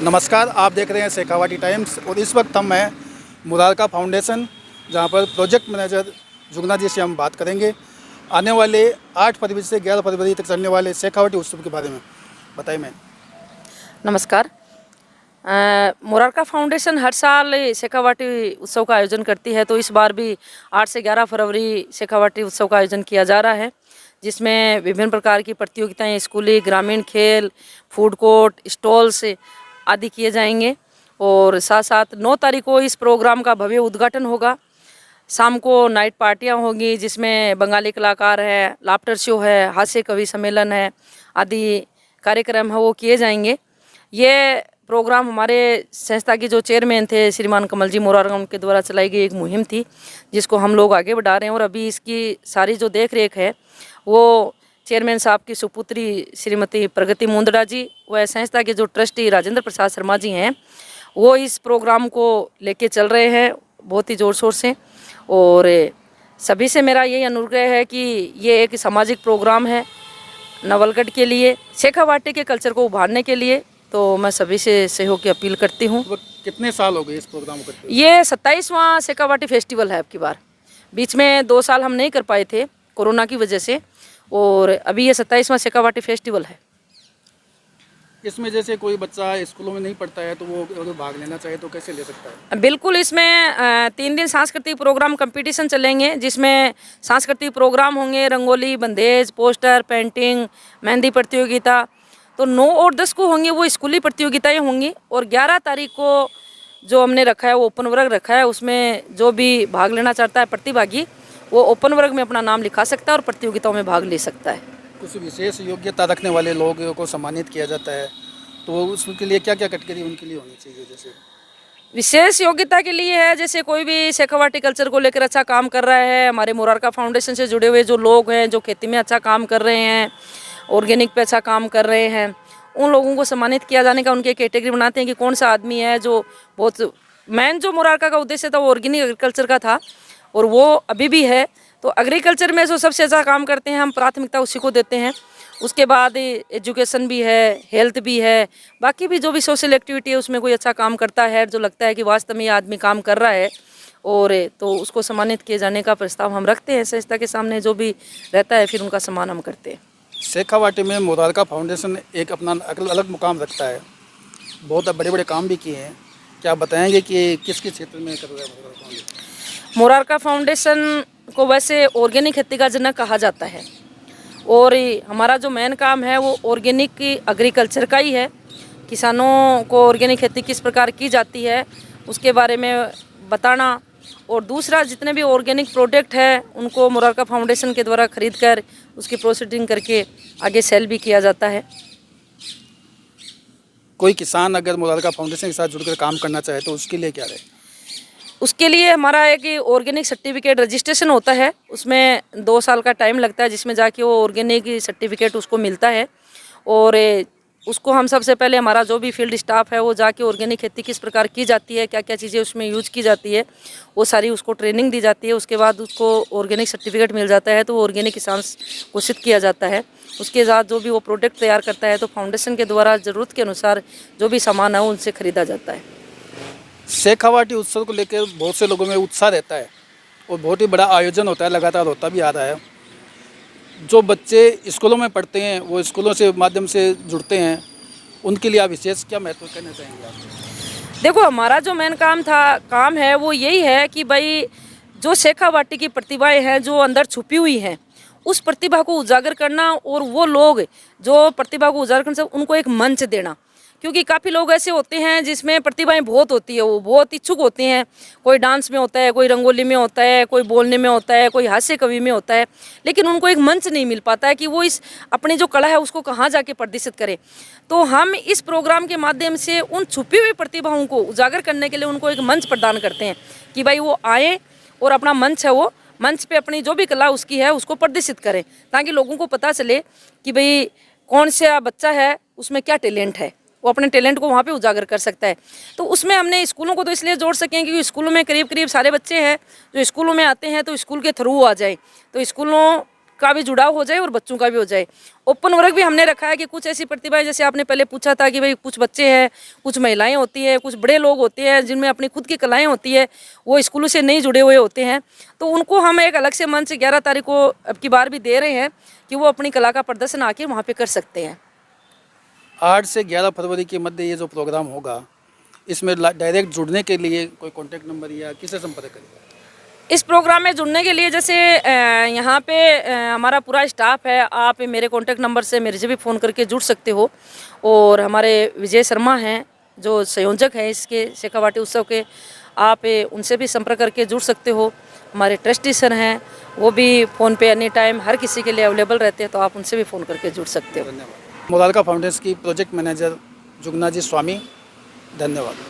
नमस्कार, आप देख रहे हैं शेखावाटी टाइम्स और इस वक्त हम हैं मुरारका फाउंडेशन, जहां पर प्रोजेक्ट मैनेजर जुगना जी से हम बात करेंगे आने वाले 8 फरवरी से 11 फरवरी तक चलने वाले शेखावाटी उत्सव के बारे में। बताइए मैम। नमस्कार। मुरारका फाउंडेशन हर साल शेखावाटी उत्सव का आयोजन करती है, तो इस बार भी 8 से 11 फरवरी शेखावाटी उत्सव का आयोजन किया जा रहा है, जिसमें विभिन्न प्रकार की प्रतियोगिताएं, स्कूली, ग्रामीण खेल, फूड कोर्ट, स्टॉल्स आदि किए जाएंगे। और साथ साथ 9 तारीख को इस प्रोग्राम का भव्य उद्घाटन होगा। शाम को नाइट पार्टियां होंगी, जिसमें बंगाली कलाकार है, लाफ्टर शो है, हास्य कवि सम्मेलन है, आदि कार्यक्रम है वो किए जाएंगे। ये प्रोग्राम हमारे संस्था के जो चेयरमैन थे श्रीमान कमल जी मोरारका, उनके द्वारा चलाई गई एक मुहिम थी, जिसको हम लोग आगे बढ़ा रहे हैं। और अभी इसकी सारी जो देख रेख है वो चेयरमैन साहब की सुपुत्री श्रीमती प्रगति मुंदड़ा जी व संस्था के जो ट्रस्टी राजेंद्र प्रसाद शर्मा जी हैं, वो इस प्रोग्राम को लेके चल रहे हैं बहुत ही ज़ोर शोर से। और सभी से मेरा यही अनुरोध है कि ये एक सामाजिक प्रोग्राम है नवलगढ़ के लिए, शेखावाटी के कल्चर को उभारने के लिए, तो मैं सभी से सहयोग की अपील करती हूँ। तो कितने साल हो गए इस प्रोग्राम को करते हुए? ये 27वां शेखावाटी फेस्टिवल है अब की बार। बीच में 2 साल हम नहीं कर पाए थे कोरोना की वजह से, और अभी ये 27वां शेखावाटी फेस्टिवल है। इसमें जैसे कोई बच्चा स्कूलों में नहीं पढ़ता है तो वो अगर भाग लेना चाहे तो कैसे ले सकता है? बिल्कुल, इसमें 3 दिन सांस्कृतिक प्रोग्राम कंपटीशन चलेंगे, जिसमें सांस्कृतिक प्रोग्राम होंगे, रंगोली, बंदेज, पोस्टर, पेंटिंग, मेहंदी प्रतियोगिता। तो 9 और 10 को होंगी वो स्कूली प्रतियोगिताएं होंगी। और 11 तारीख को जो हमने रखा है वो ओपन वर्ग रखा है, उसमें जो भी भाग लेना चाहता है प्रतिभागी, वो ओपन वर्ग में अपना नाम लिखा सकता है और प्रतियोगिताओं में भाग ले सकता है। कुछ विशेष योग्यता रखने वाले लोगों को सम्मानित किया जाता है, तो उसके लिए क्या क्या कैटेगरी उनके लिए होनी चाहिए? जैसे विशेष योग्यता के लिए है, जैसे कोई भी शेखावाटी कल्चर को लेकर अच्छा काम कर रहा है, हमारे मुरारका फाउंडेशन से जुड़े हुए जो लोग हैं, जो खेती में अच्छा काम कर रहे हैं, ऑर्गेनिक पे अच्छा काम कर रहे हैं, उन लोगों को सम्मानित किया जाने का उनके कैटेगरी बनाते हैं कि कौन सा आदमी है जो बहुत मेन जो मुरारका का उद्देश्य था वो ऑर्गेनिक एग्रीकल्चर का था, और वो अभी भी है। तो एग्रीकल्चर में जो सबसे अच्छा काम करते हैं हम प्राथमिकता उसी को देते हैं। उसके बाद एजुकेशन भी है, हेल्थ भी है, बाकी भी जो भी सोशल एक्टिविटी है उसमें कोई अच्छा काम करता है, जो लगता है कि वास्तव में ये आदमी काम कर रहा है, और तो उसको सम्मानित किए जाने का प्रस्ताव हम रखते हैं संस्था के सामने। जो भी रहता है फिर उनका सम्मान हम करते हैं। शेखावाटी में मुरारका फाउंडेशन एक अपना अलग मुकाम रखता है, बहुत बड़े बड़े काम भी किए हैं। क्या आप बताएंगे कि किस किस क्षेत्र में कर रहा है मुरारका फाउंडेशन? मुरारका फाउंडेशन को वैसे ऑर्गेनिक खेती का जनक कहा जाता है, और हमारा जो मेन काम है वो ऑर्गेनिक एग्रीकल्चर का ही है। किसानों को ऑर्गेनिक खेती किस प्रकार की जाती है उसके बारे में बताना, और दूसरा जितने भी ऑर्गेनिक प्रोडक्ट है उनको मुरारका फाउंडेशन के द्वारा खरीद कर उसकी प्रोसेसिंग करके आगे सेल भी किया जाता है। कोई किसान अगर मुरारका फाउंडेशन के साथ जुड़कर काम करना चाहे तो उसके लिए क्या रहे? उसके लिए हमारा एक ऑर्गेनिक सर्टिफिकेट रजिस्ट्रेशन होता है, उसमें 2 साल का टाइम लगता है, जिसमें जाके वो ऑर्गेनिक सर्टिफिकेट उसको मिलता है। और उसको हम सबसे पहले हमारा जो भी फील्ड स्टाफ है वो जाके ऑर्गेनिक खेती किस प्रकार की जाती है, क्या क्या चीज़ें उसमें यूज की जाती है, वो सारी उसको ट्रेनिंग दी जाती है। उसके बाद उसको ऑर्गेनिक सर्टिफिकेट मिल जाता है, तो वो ऑर्गेनिक किसान घोषित किया जाता है। उसके साथ जो भी वो प्रोडक्ट तैयार करता है तो फाउंडेशन के द्वारा ज़रूरत के अनुसार जो भी सामान है उनसे ख़रीदा जाता है। शेखावाटी उत्सव को लेकर बहुत से लोगों में उत्साह रहता है और बहुत ही बड़ा आयोजन होता है, लगातार होता भी आ रहा है। जो बच्चे स्कूलों में पढ़ते हैं वो स्कूलों से माध्यम से जुड़ते हैं, उनके लिए आप विशेष क्या महत्व कहना चाहेंगे आप? देखो, हमारा जो मेन काम है वो यही है कि भाई जो शेखावाटी की प्रतिभाएं हैं जो अंदर छुपी हुई हैं, उस प्रतिभा को उजागर करना, और वो लोग जो प्रतिभा को उजागर करने से उनको एक मंच देना। क्योंकि काफ़ी लोग ऐसे होते हैं जिसमें प्रतिभाएं बहुत होती है, वो बहुत इच्छुक होते हैं, कोई डांस में होता है, कोई रंगोली में होता है, कोई बोलने में होता है, कोई हास्य कवि में होता है, लेकिन उनको एक मंच नहीं मिल पाता है कि वो इस अपनी जो कला है उसको कहाँ जाके प्रदर्शित करें। तो हम इस प्रोग्राम के माध्यम से उन छुपी हुई प्रतिभाओं को उजागर करने के लिए उनको एक मंच प्रदान करते हैं कि भाई वो आए और अपना मंच है वो मंच पे अपनी जो भी कला उसकी है उसको प्रदर्शित करें, ताकि लोगों को पता चले कि भाई कौन सा बच्चा है, उसमें क्या टैलेंट है, वो अपने टैलेंट को वहाँ पे उजागर कर सकता है। तो उसमें हमने स्कूलों को तो इसलिए जोड़ सकें क्योंकि स्कूलों में करीब करीब सारे बच्चे हैं जो स्कूलों में आते हैं, तो स्कूल के थ्रू आ जाए। तो स्कूलों का भी जुड़ाव हो जाए और बच्चों का भी हो जाए। ओपन वर्क भी हमने रखा है कि कुछ ऐसी प्रतिभाएं, जैसे आपने पहले पूछा था कि भाई कुछ बच्चे हैं, कुछ महिलाएं होती है, कुछ बड़े लोग होते हैं जिनमें अपनी खुद की कलाएं होती है, वो स्कूलों से नहीं जुड़े हुए होते हैं, तो उनको हम एक अलग से मंच 11 तारीख को अब की बार भी दे रहे हैं कि वो अपनी कला का प्रदर्शन आके वहाँ पे कर सकते हैं। 8 से 11 फरवरी के मध्य ये जो प्रोग्राम होगा, इसमें डायरेक्ट जुड़ने के लिए कोई कॉन्टैक्ट नंबर या किससे संपर्क करें? इस प्रोग्राम में जुड़ने के लिए जैसे यहाँ पे हमारा पूरा स्टाफ है, आप मेरे कॉन्टैक्ट नंबर से मेरे से भी फ़ोन करके जुड़ सकते हो। और हमारे विजय शर्मा हैं जो संयोजक हैं इसके शेखावाटी उत्सव के, आप उनसे भी संपर्क करके जुड़ सकते हो। हमारे ट्रस्टी सर हैं, वो भी फ़ोन पे एनी टाइम हर किसी के लिए अवेलेबल रहते हैं, तो आप उनसे भी फ़ोन करके जुड़ सकते हो। धन्यवाद। मोरारका फाउंडेशन की प्रोजेक्ट मैनेजर जुगना जी स्वामी, धन्यवाद।